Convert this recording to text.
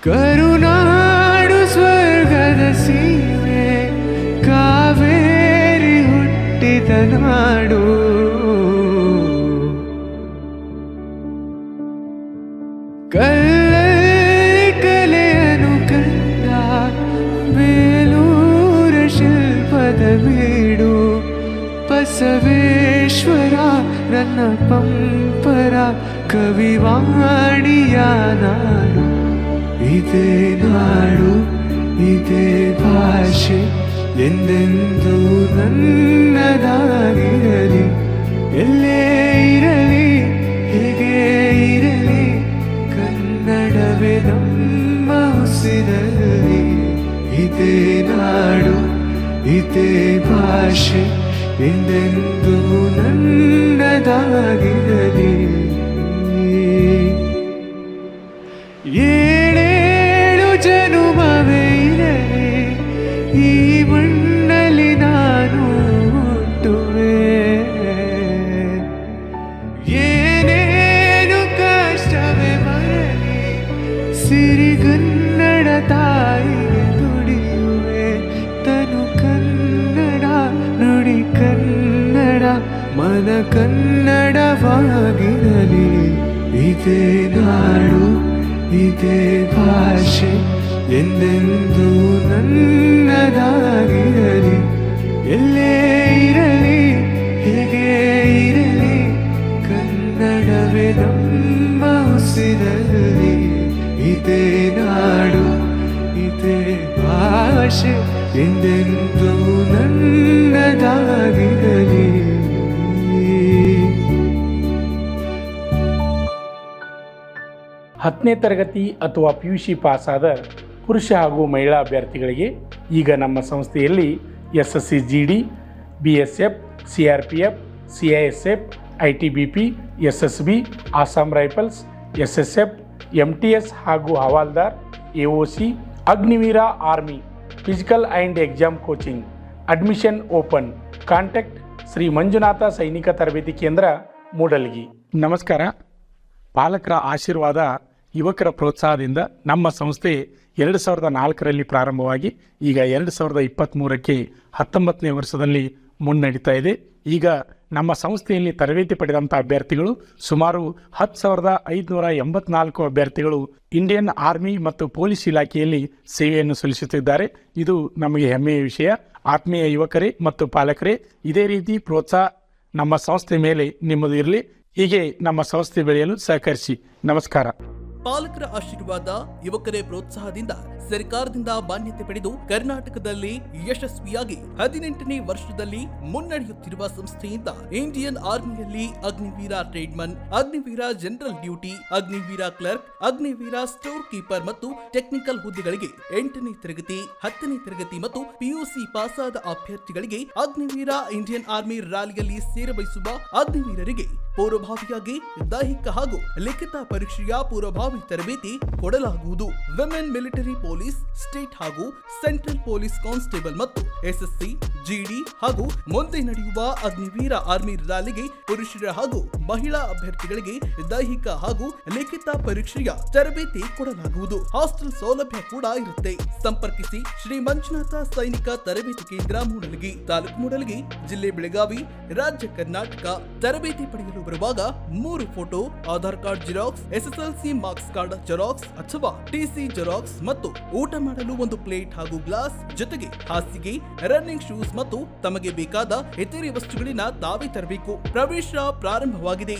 ಕರುನಾಡು ಸ್ವರ್ಗದ ಸೀಮೆ, ಕಾವೇರಿ ಹುಟ್ಟಿದ ನಾಡು. ಕಲ್ಲಲ್ಲಿ ಕಲೆಯನ್ನು ಕಂಡ ಬೇಲೂರ ಶಿಲ್ಪದ ಬೀಡು. ಬಸವೇಶ್ವರ ನನ್ನ ಪಂಪರ ಕವಿವಾಣಿಯ ನಾಡು. ಇದೇ ನಾಡು, ಇದೇ ಭಾಷೆ ಎಂದೆಂದೂ ನನ್ನದಾಗಿರಲಿ. ಎಲ್ಲೇ ಇರಲಿ, ಹೇಗೆ ಇರಲಿ, ಕನ್ನಡವೇ ನಮ್ಮ ಉಸಿರಲ್ಲಿ. ಇದೇ ನಾಡು, ಇದೇ ಭಾಷೆ ಎಂದೆಂದೂ ನನ್ನದಾಗಿರಲಿ. ಏಳೇಳು ಜನುಮವೇ ಇರಲಿ, ಈ ಮಣ್ಣಲ್ಲಿ ನಾನು ಹುಟ್ಟುವೆ. ಏನೇನು ಕಷ್ಟವೇ ಬರಲಿ, ಸಿರಿಗನ್ನಡ ತಾಯಿಗೆ ದುಡಿಯುವೆ. ತನು ಕನ್ನಡ, ನುಡಿ ಕನ್ನಡ, ಮನ ಕನ್ನಡವಾಗಿರಲಿ. ಇದೇ ನಾಡು, ಇದೇ ಭಾಷೆ ಎಂದೆಂದೂ ನನ್ನದಾಗಿರಲಿ. ಎಲ್ಲೇ ಇರಲಿ, ಹೇಗೆ ಇರಲಿ, ಕನ್ನಡವೇ ನಮ್ಮ ಉಸಿರಲ್ಲಿ. ಇದೇ ನಾಡು, ಇದೇ ಭಾಷೆ ಎಂದೆಂದೂ ನನ್ನದಾಗಿರಲಿ. ಹತ್ತನೇ ತರಗತಿ ಅಥವಾ PUC ಪಾಸಾದ ಪುರುಷ ಹಾಗೂ ಮಹಿಳಾ ಅಭ್ಯರ್ಥಿಗಳಿಗೆ ಈಗ ನಮ್ಮ ಸಂಸ್ಥೆಯಲ್ಲಿ SSC GD, BSF, CRPF, CISF, ITBP, SSB, Assam rifles, SSF, MTS ಹಾಗೂ ಹವಾಲ್ದಾರ್, AOC, Agniveer army, physical and exam coaching, admission open. Contact Shri Manjunatha Sainika Tarabeti ಕೇಂದ್ರ, ಮೂಡಲಗಿ. ನಮಸ್ಕಾರ. ಪಾಲಕರ ಆಶೀರ್ವಾದ, ಯುವಕರ ಪ್ರೋತ್ಸಾಹದಿಂದ ನಮ್ಮ ಸಂಸ್ಥೆ 2004ರಲ್ಲಿ ಪ್ರಾರಂಭವಾಗಿ ಈಗ 2023ಕ್ಕೆ 19ನೇ ವರ್ಷದಲ್ಲಿ ಮುನ್ನಡೀತಾ ಇದೆ. ಈಗ ನಮ್ಮ ಸಂಸ್ಥೆಯಲ್ಲಿ ತರಬೇತಿ ಪಡೆದಂಥ ಅಭ್ಯರ್ಥಿಗಳು ಸುಮಾರು 10,584 ಅಭ್ಯರ್ಥಿಗಳು ಇಂಡಿಯನ್ ಆರ್ಮಿ ಮತ್ತು ಪೊಲೀಸ್ ಇಲಾಖೆಯಲ್ಲಿ ಸೇವೆಯನ್ನು ಸಲ್ಲಿಸುತ್ತಿದ್ದಾರೆ. ಇದು ನಮಗೆ ಹೆಮ್ಮೆಯ ವಿಷಯ. ಆತ್ಮೀಯ ಯುವಕರೇ ಮತ್ತು ಪಾಲಕರೇ, ಇದೇ ರೀತಿ ಪ್ರೋತ್ಸಾಹ ನಮ್ಮ ಸಂಸ್ಥೆ ಮೇಲೆ ನಿಮ್ಮದು ಇರಲಿ. ಹೀಗೆ ನಮ್ಮ ಸಂಸ್ಥೆ ಬೆಳೆಯಲು ಸಹಕರಿಸಿ. ನಮಸ್ಕಾರ. ಪಾಲಕರ ಆಶೀರ್ವಾದ, ಯುವಕರೇ ಪ್ರೋತ್ಸಾಹದಿಂದ ಸರ್ಕಾರದಿಂದ ಮಾನ್ಯತೆ ಪಡೆದು ಕರ್ನಾಟಕದಲ್ಲಿ ಯಶಸ್ವಿಯಾಗಿ 18ನೇ ವರ್ಷದಲ್ಲಿ ಮುನ್ನಡೆಯುತ್ತಿರುವ ಸಂಸ್ಥೆಯಿಂದ ಇಂಡಿಯನ್ ಆರ್ಮಿಯಲ್ಲಿ Agniveer tradesman, Agniveer general duty, Agniveer clerk, Agniveer store keeper ಮತ್ತು ಟೆಕ್ನಿಕಲ್ ಹುದ್ದೆಗಳಿಗೆ 8ನೇ ತರಗತಿ, 10ನೇ ತರಗತಿ ಮತ್ತು PUC ಪಾಸಾದ ಅಭ್ಯರ್ಥಿಗಳಿಗೆ ಅಗ್ನಿವೀರ ಇಂಡಿಯನ್ ಆರ್ಮಿ ರ್ಯಾಲಿಯಲ್ಲಿ ಸೇರಬಯಸುವ ಅಗ್ನಿವೀರರಿಗೆ ಪೂರ್ವಭಾವಿಯಾಗಿ ದೈಹಿಕ ಹಾಗೂ ಲಿಖಿತ ಪರೀಕ್ಷೆಯ ಪೂರ್ವಭಾವಿ ತರಬೇತಿ ಕೊಡಲಾಗುವುದು. ವಿಮೆನ್ ಮಿಲಿಟರಿ ಪೊಲೀಸ್, ಸ್ಟೇಟ್ ಹಾಗೂ ಸೆಂಟ್ರಲ್ ಪೊಲೀಸ್ ಕಾನ್ಸ್ಟೇಬಲ್ ಮತ್ತು SSC GD ಹಾಗೂ ಮುಂದೆ ನಡೆಯುವ ಅಗ್ನಿವೀರ ಆರ್ಮಿ ರ್ಯಾಲಿಗೆ ಪುರುಷರ ಹಾಗೂ ಮಹಿಳಾ ಅಭ್ಯರ್ಥಿಗಳಿಗೆ ದೈಹಿಕ ಹಾಗೂ ಲಿಖಿತ ಪರೀಕ್ಷೆಯ ತರಬೇತಿ ಕೊಡಲಾಗುವುದು. ಹಾಸ್ಟೆಲ್ ಸೌಲಭ್ಯ ಕೂಡ ಇರುತ್ತೆ. ಸಂಪರ್ಕಿಸಿ ಶ್ರೀ ಮಂಜುನಾಥ ಸೈನಿಕ ತರಬೇತಿ ಕೇಂದ್ರ, ಮೂಡಲಗಿ, ತಾಲೂಕು ಮೂಡಲಗಿ, ಜಿಲ್ಲೆ ಬೆಳಗಾವಿ, ರಾಜ್ಯ ಕರ್ನಾಟಕ. ತರಬೇತಿ ಪಡೆಯಲು ಬರುವಾಗ 3 photo, Aadhaar card xerox, SSLC marks card xerox ಅಥವಾ TC ಜೆರಾಕ್ಸ್ ಮತ್ತು ಊಟ ಮಾಡಲು 1 ಪ್ಲೇಟ್ ಹಾಗೂ ಗ್ಲಾಸ್, ಜೊತೆಗೆ ಹಾಸಿಗೆ, ರನ್ನಿಂಗ್ ಶೂಸ್ ಮತ್ತು ತಮಗೆ ಬೇಕಾದ ಇತರೆ ವಸ್ತುಗಳಿನ ತಾವೇ ತರಬೇಕು. ಪ್ರವೇಶ ಪ್ರಾರಂಭವಾಗಿದೆ.